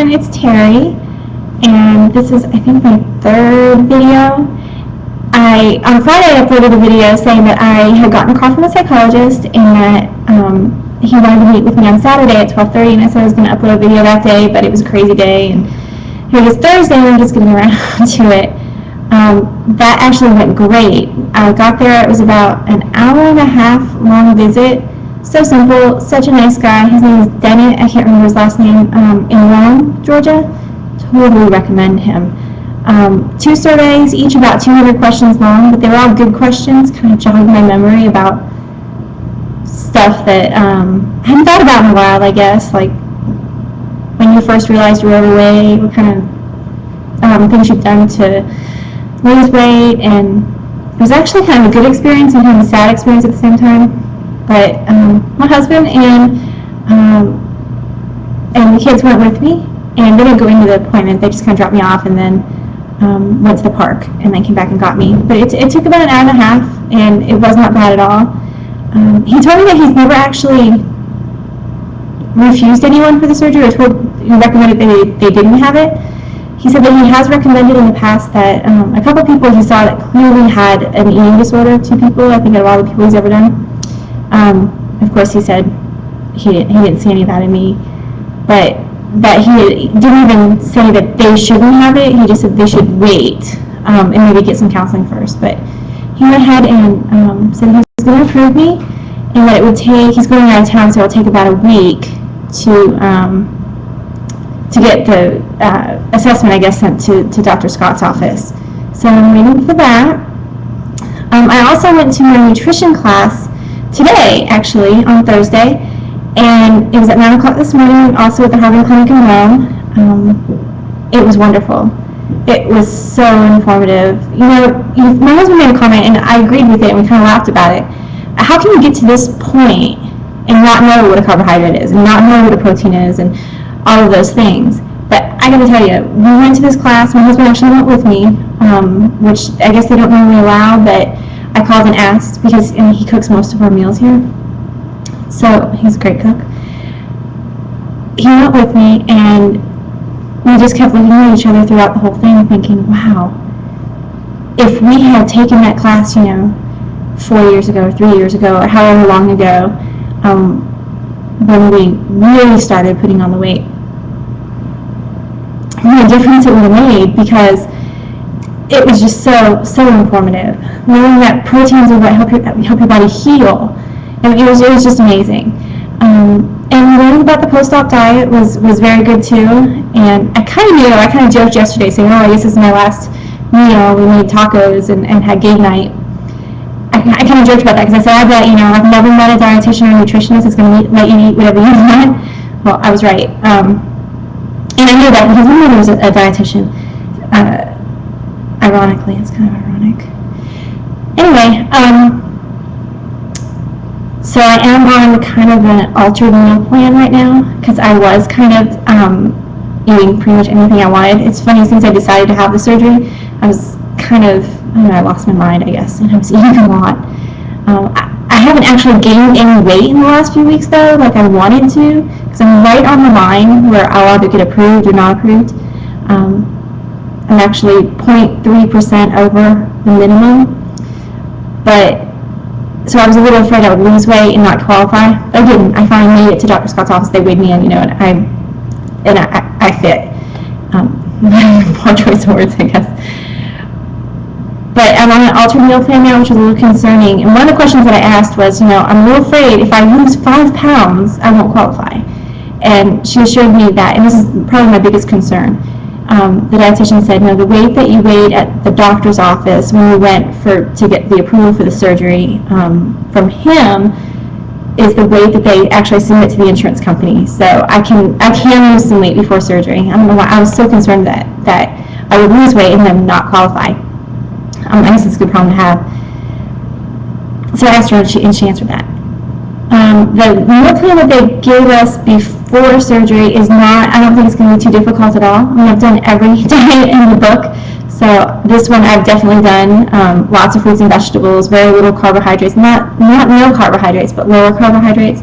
everyone, it's Terry, and this is, I think, my third video. On Friday, I uploaded a video saying that I had gotten a call from a psychologist and that he wanted to meet with me on Saturday at 12:30, and I said I was going to upload a video that day, but it was a crazy day, and here it is Thursday, and I'm just getting around to it. That actually went great. I got there, it was about an hour and a half long visit. So simple, such a nice guy. His name is Dennett, I can't remember his last name, in Rome, Georgia. Totally recommend him. 2 surveys, each about 200 questions long, but they were all good questions, kind of jogged my memory about stuff that I hadn't thought about in a while, I guess, like when you first realized you were overweight, what kind of things you've done to lose weight, and it was actually kind of a good experience and kind of a sad experience at the same time. But my husband and the kids went with me, and they didn't go into the appointment. They just kind of dropped me off and then went to the park and then came back and got me. But it took about an hour and a half, and it was not bad at all. He told me that he's never actually refused anyone for the surgery or recommended they didn't have it. He said that he has recommended in the past that a couple of people he saw that clearly had an eating disorder, 2 people, I think out of all the people he's ever done. Of course, he said he didn't see any of that in me, but that he didn't even say that they shouldn't have it. He just said they should wait and maybe get some counseling first. But he went ahead and said he was going to approve me, and that it would take, he's going out of town, so it'll take about a week to get the assessment, I guess, sent to Dr. Scott's office. So I'm waiting for that. I also went to my nutrition class today, actually, on Thursday, and it was at 9 o'clock this morning, also at the Harvard Clinic in Rome. It was wonderful. It was so informative. My husband made a comment, and I agreed with it, and we kind of laughed about it. How can you get to this point and not know what a carbohydrate is, and not know what a protein is, and all of those things? But I got to tell you, we went to this class. My husband actually went with me, which I guess they don't normally allow, but I called and asked because he cooks most of our meals here. So he's a great cook. He went with me, and we just kept looking at each other throughout the whole thing, thinking, wow, if we had taken that class, 4 years ago, or 3 years ago, or however long ago, when we really started putting on the weight, what a difference it would have made, because it was just so informative. Knowing that proteins are what help your body heal, and it was just amazing. And learning about the post-op diet was very good too. And I kind of joked yesterday, saying, "Oh, I guess this is my last meal. We made tacos and had game night." I kind of joked about that because I said, "I bet I've never met a dietitian or nutritionist that's going to let you eat whatever you want." Well, I was right. And I knew that because my mother was a dietitian. Ironically, it's kind of ironic. Anyway, so I am on kind of an altered meal plan right now because I was kind of eating pretty much anything I wanted. It's funny, since I decided to have the surgery, I was kind of, I lost my mind, I guess, and I was eating a lot. I haven't actually gained any weight in the last few weeks, though, like I wanted to, because I'm right on the line where I'll either get approved or not approved. I'm actually 0.3% over the minimum, but so I was a little afraid I would lose weight and not qualify. I didn't. I finally made it to Dr. Scott's office. They weighed me in, and I fit. Poor choice of words, I guess. But I'm on an altered meal plan now, which is a little concerning. And one of the questions that I asked was, I'm a little afraid if I lose 5 pounds, I won't qualify. And she assured me that, and this is probably my biggest concern. The dietitian said, no, the weight that you weighed at the doctor's office when we went to get the approval for the surgery from him is the weight that they actually submit to the insurance company. So I can lose some weight before surgery. I don't know why. I was so concerned that I would lose weight and then not qualify. I guess it's a good problem to have. So I asked her, and she answered that. The meal plan that they gave us before surgery is not, I don't think it's going to be too difficult at all. I've done every diet in the book. So this one I've definitely done lots of fruits and vegetables, very little carbohydrates, not no carbohydrates, but lower carbohydrates,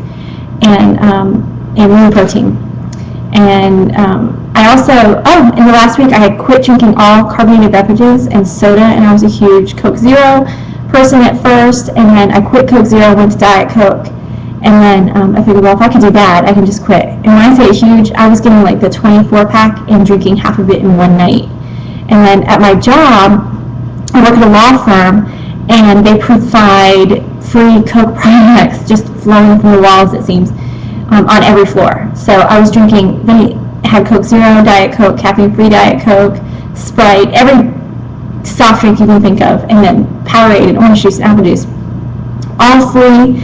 and lean protein. And I also, in the last week I had quit drinking all carbonated beverages and soda, and I was a huge Coke Zero person at first, and then I quit Coke Zero, went to Diet Coke, and then I figured, well, if I could do that, I can just quit. And when I say huge, I was getting like the 24-pack and drinking half of it in one night. And then at my job, I work at a law firm, and they provide free Coke products just flowing from the walls, it seems, on every floor. So I was drinking, they had Coke Zero, Diet Coke, caffeine-free Diet Coke, Sprite, every soft drink you can think of, and then Powerade and orange juice and apple juice, all free,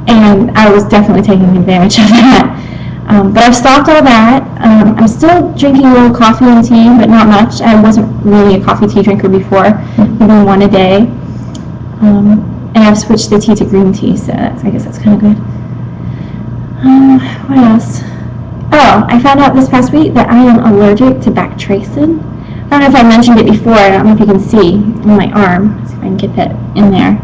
and I was definitely taking advantage of that. But I've stopped all that. I'm still drinking a little coffee and tea, but not much. I wasn't really a coffee tea drinker before, maybe one a day. And I've switched the tea to green tea, so I guess that's kind of good. What else? Oh, I found out this past week that I am allergic to bactracin. I don't know if I mentioned it before. I don't know if you can see on my arm. Let's see if I can get that in there.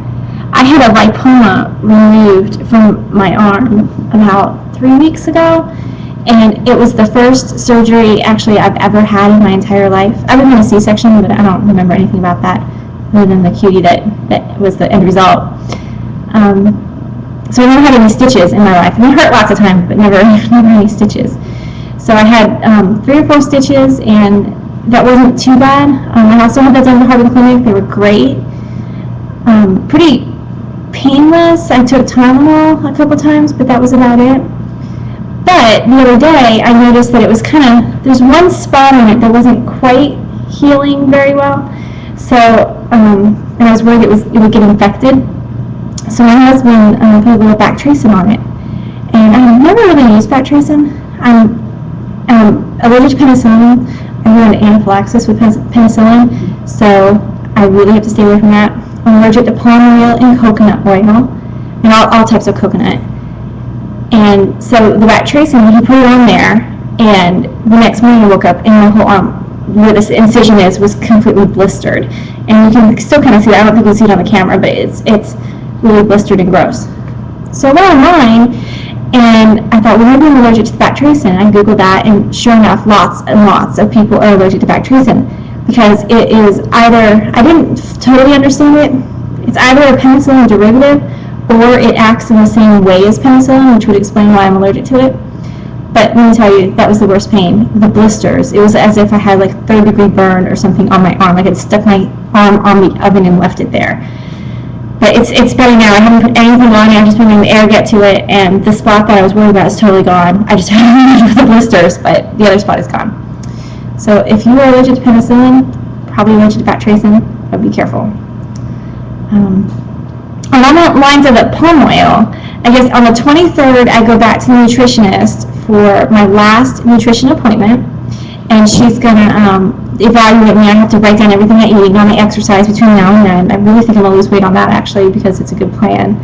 I had a lipoma removed from my arm about 3 weeks ago, and it was the first surgery actually I've ever had in my entire life. I've been in a C-section, but I don't remember anything about that other than the cutie that was the end result. So I never had any stitches in my life. And it hurt lots of times, but never any stitches. So I had 3 or 4 stitches, and that wasn't too bad. I also had that done in the Harvard Clinic. They were great. Pretty painless. I took Tylenol a couple times, but that was about it. But the other day, I noticed that it was there's one spot on it that wasn't quite healing very well. So, and I was worried it would get infected. So my husband put a little bactracin on it. And I've never really used bactracin. I'm allergic to penicillin. I had an anaphylaxis with penicillin, so I really have to stay away from that. I'm allergic to palm oil and coconut oil, and all types of coconut. And so the bactracin, he put it on there, and the next morning I woke up and my whole arm, where this incision is, was completely blistered. And you can still kind of see that. I don't think you can see it on the camera, but it's really blistered and gross. So I went online, and I thought, well, maybe I'm allergic to bactracin. I Googled that, and sure enough, lots and lots of people are allergic to bactracin, because it is either, I didn't totally understand it, it's either a penicillin derivative, or it acts in the same way as penicillin, which would explain why I'm allergic to it. But let me tell you, that was the worst pain. The blisters. It was as if I had like 3rd-degree burn or something on my arm, like I'd stuck my arm on the oven and left it there. But it's better now. I haven't put anything on it. I've just been letting the air get to it, and the spot that I was worried about is totally gone. I just have the blisters, but the other spot is gone. So if you are allergic to penicillin, probably allergic to bactracin, but be careful. Along the lines of the palm oil, I guess on the 23rd, I go back to the nutritionist for my last nutrition appointment, and she's going to evaluate me. I have to write down everything I eat and all my exercise between now and then. I really think I'm going to lose weight on that, actually, because it's a good plan.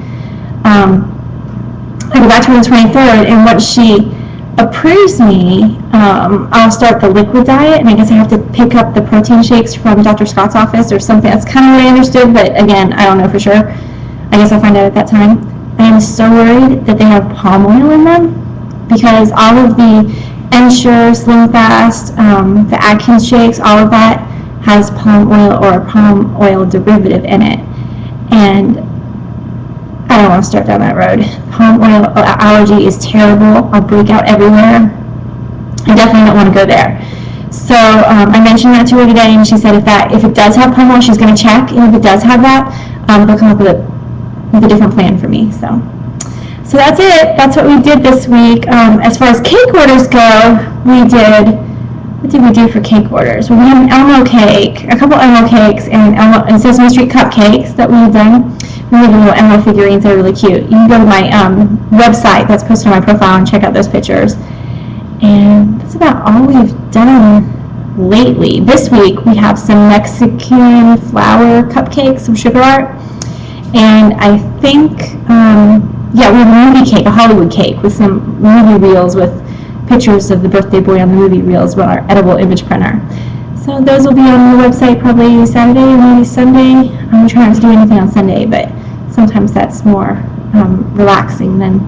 I go back to her on the 23rd, and once she approves me, I'll start the liquid diet, and I guess I have to pick up the protein shakes from Dr. Scott's office or something. That's kind of what I understood, but again, I don't know for sure. I guess I'll find out at that time. I am so worried that they have palm oil in them, because all of the Ensure, Slim Fast, the Atkins shakes, all of that has palm oil or a palm oil derivative in it. And I don't want to start down that road. Palm oil allergy is terrible. I'll break out everywhere. I definitely don't want to go there. So I mentioned that to her today, and she said if it does have palm oil, she's going to check, and if it does have that, they'll come up with a different plan for me. So that's it. That's what we did this week. As far as cake orders go, what did we do for cake orders? Well, we had an Elmo cake, a couple Elmo cakes, and Sesame Street cupcakes that we had done. We made little Elmo figurines. They're really cute. You can go to my website that's posted on my profile and check out those pictures. And that's about all we've done lately. This week we have some Mexican flour cupcakes, some sugar art, and I think, we have a movie cake, a Hollywood cake with some movie reels with pictures of the birthday boy on the movie reels with our edible image printer. So those will be on the website probably Saturday or maybe Sunday. I'm trying not to do anything on Sunday, but sometimes that's more relaxing than